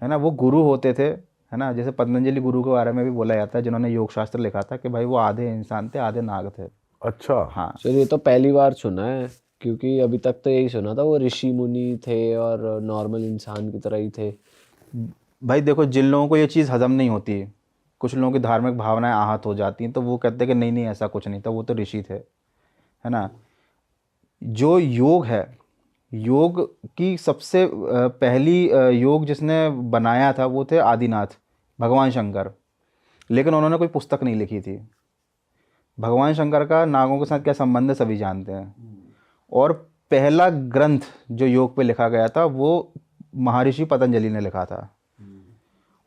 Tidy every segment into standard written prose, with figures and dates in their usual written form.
है ना। वो गुरु होते थे, है ना, जैसे पतंजलि गुरु के बारे में भी बोला जाता है, जिन्होंने योग शास्त्र लिखा था कि भाई वो आधे इंसान थे आधे नाग थे। अच्छा। हाँ। सर ये तो पहली बार सुना है, क्योंकि अभी तक तो यही सुना था वो ऋषि मुनि थे और नॉर्मल इंसान की तरह ही थे। भाई देखो, जिन लोगों को ये चीज़ हजम नहीं होती, कुछ लोगों की धार्मिक भावनाएं आहत हो जाती हैं, तो वो कहते हैं कि नहीं नहीं ऐसा कुछ नहीं था, वो तो ऋषि थे, है ना। जो योग है, योग की सबसे पहली योग जिसने बनाया था वो थे आदिनाथ, भगवान शंकर। लेकिन उन्होंने कोई पुस्तक नहीं लिखी थी। भगवान शंकर का नागों के साथ क्या संबंध है सभी जानते हैं। और पहला ग्रंथ जो योग पे लिखा गया था वो महर्षि पतंजलि ने लिखा था।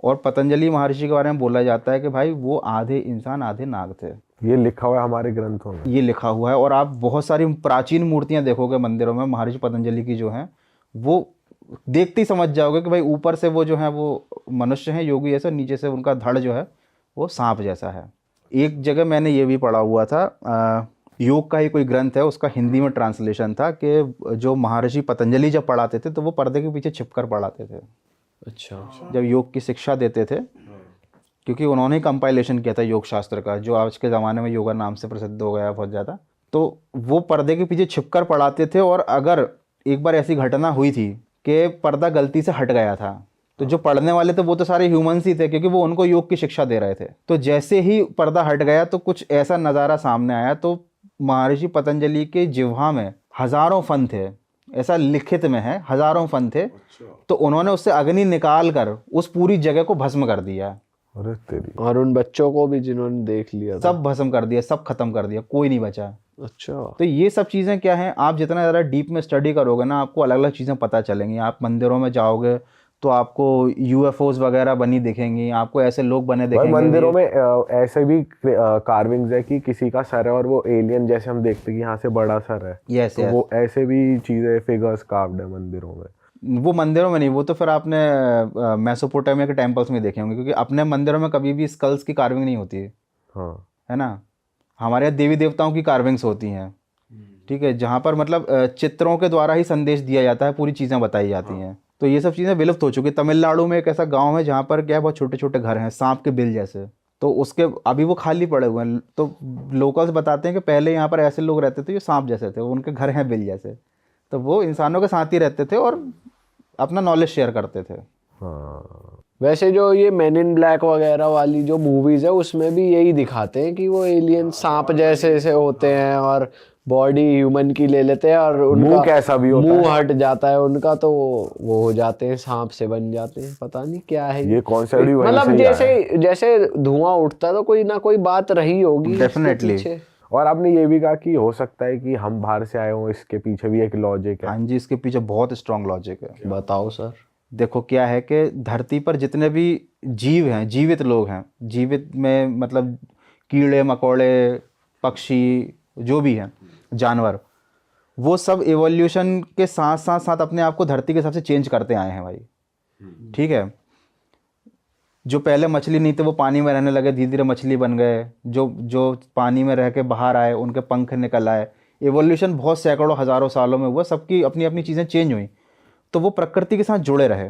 और पतंजलि महर्षि के बारे में बोला जाता है कि भाई वो आधे इंसान आधे नाग थे। ये लिखा हुआ है हमारे ग्रंथों में। ये लिखा हुआ है। और आप बहुत सारी प्राचीन मूर्तियां देखोगे मंदिरों में महर्षि पतंजलि की जो हैं, वो देखते ही समझ जाओगे कि भाई ऊपर से वो जो है वो मनुष्य हैं योगी जैसा, नीचे से उनका धड़ जो है वो सांप जैसा है। एक जगह मैंने ये भी पढ़ा हुआ था, योग का ही कोई ग्रंथ है, उसका हिंदी में ट्रांसलेशन था कि जो महर्षि पतंजलि जब पढ़ाते थे तो वो पर्दे के पीछे छिपकर पढ़ाते थे। अच्छा। जब योग की शिक्षा देते थे, क्योंकि उन्होंने ही कंपाइलेशन किया था योग शास्त्र का, जो आज के ज़माने में योगा नाम से प्रसिद्ध हो गया बहुत ज़्यादा। तो वो पर्दे के पीछे छिपकर पढ़ाते थे। और अगर एक बार ऐसी घटना हुई थी कि पर्दा गलती से हट गया था, तो जो पढ़ने वाले थे वो तो सारे ह्यूमंस ही थे, क्योंकि वो उनको योग की शिक्षा दे रहे थे। तो जैसे ही पर्दा हट गया तो कुछ ऐसा नज़ारा सामने आया, तो महर्षि पतंजलि के जिह्वा में हजारों फन थे, ऐसा लिखित में है, हजारों फन थे। तो उन्होंने उससे अग्नि निकाल कर उस पूरी जगह को भस्म कर दिया। अरे तेरी। और उन बच्चों को भी जिन्होंने देख लिया था? सब भस्म कर दिया, सब खत्म कर दिया, कोई नहीं बचा। अच्छा। तो ये सब चीज़ें क्या हैं, आप जितना ज़्यादा डीप में स्टडी करोगे ना, आपको अलग अलग चीज़ें पता चलेंगी। आप मंदिरों में जाओगे तो आपको यूएफओज वगैरह बनी दिखेंगी, आपको ऐसे लोग बने भाई दिखेंगे। मंदिरों में ऐसे भी कार्विंग्स है कि किसी का सर है और वो एलियन जैसे हम देखते हैं कि यहाँ से बड़ा सर है। यस, तो वो ऐसे भी चीजें फिगर्स कार्व्ड है मंदिरों में। वो मंदिरों में नहीं, वो तो फिर आपने मेसोपोटामिया के टेम्पल्स में देखे होंगे, क्योंकि अपने मंदिरों में कभी भी स्कल्स की कार्विंग नहीं होती है, हाँ। है ना। हमारे यहाँ देवी देवताओं की कार्विंग्स होती हैं, ठीक है, जहाँ पर मतलब चित्रों के द्वारा ही संदेश दिया जाता है, पूरी चीज़ें बताई जाती हैं। तो ये सब चीज़ें विलुप्त हो चुकी हैं। तमिलनाडु में एक ऐसा गांव है जहाँ पर क्या है, बहुत छोटे छोटे घर हैं सांप के बिल जैसे, तो उसके अभी वो खाली पड़े हुए हैं। तो लोकल्स बताते हैं कि पहले यहाँ पर ऐसे लोग रहते थे जो सांप जैसे थे, उनके घर हैं बिल जैसे, तो वो इंसानों के साथ ही रहते थे और अपना नॉलेज शेयर करते थे। हाँ। वैसे जो ये मैन इन ब्लैक वगैरह वाली जो मूवीज है उसमें भी यही दिखाते हैं कि वो एलियन सांप जैसे से होते हैं और बॉडी ह्यूमन की ले लेते हैं और उनका मुंह कैसा भी होता मुंह हट जाता है उनका, तो वो हो जाते हैं सांप से बन जाते हैं। पता नहीं क्या है ये कॉन्सेप्ट भी वहीं से मतलब ही आया है। जैसे जैसे धुआं उठता है तो कोई ना कोई बात रही होगी इसके डेफिनेटली। पीछे। और आपने ये भी कहा कि हो सकता है कि हम बाहर से आए हों, इसके पीछे भी एक लॉजिक है। हाँ जी, इसके पीछे बहुत स्ट्रांग लॉजिक है। बताओ सर। देखो क्या है कि धरती पर जितने भी जीव हैं, जीवित लोग हैं, जीवित में मतलब कीड़े मकोड़े पक्षी जो भी हैं जानवर, वो सब एवोल्यूशन के साथ साथ साथ अपने आप को धरती के हिसाब से चेंज करते आए हैं भाई, ठीक है। जो पहले मछली नहीं थे वो पानी में रहने लगे, धीरे धीरे मछली बन गए। जो जो पानी में रह के बाहर आए उनके पंख निकल आए। एवोल्यूशन बहुत सैकड़ों हज़ारों सालों में हुआ, सबकी अपनी अपनी चीज़ें चेंज हुई। तो वो प्रकृति के साथ जुड़े रहे,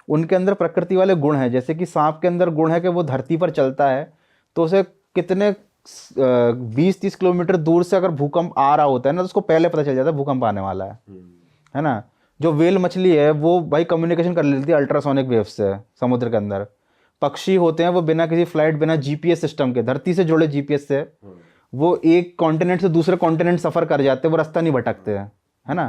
उनके अंदर प्रकृति वाले गुण हैं। जैसे कि सांप के अंदर गुण है कि वो धरती पर चलता है, तो उसे कितने 20-30 किलोमीटर दूर से अगर भूकंप आ रहा होता है ना, तो उसको पहले पता चल जाता है भूकंप आने वाला है ना। जो वेल मछली है वो भाई कम्युनिकेशन कर लेती है अल्ट्रासोनिक वेव से समुद्र के अंदर। पक्षी होते हैं वो बिना किसी फ्लाइट, बिना जीपीएस सिस्टम के, धरती से जुड़े जीपीएस से वो एक कॉन्टिनेंट से दूसरे कॉन्टिनेंट सफ़र कर जाते हैं, वो रास्ता नहीं भटकते हैं, है ना।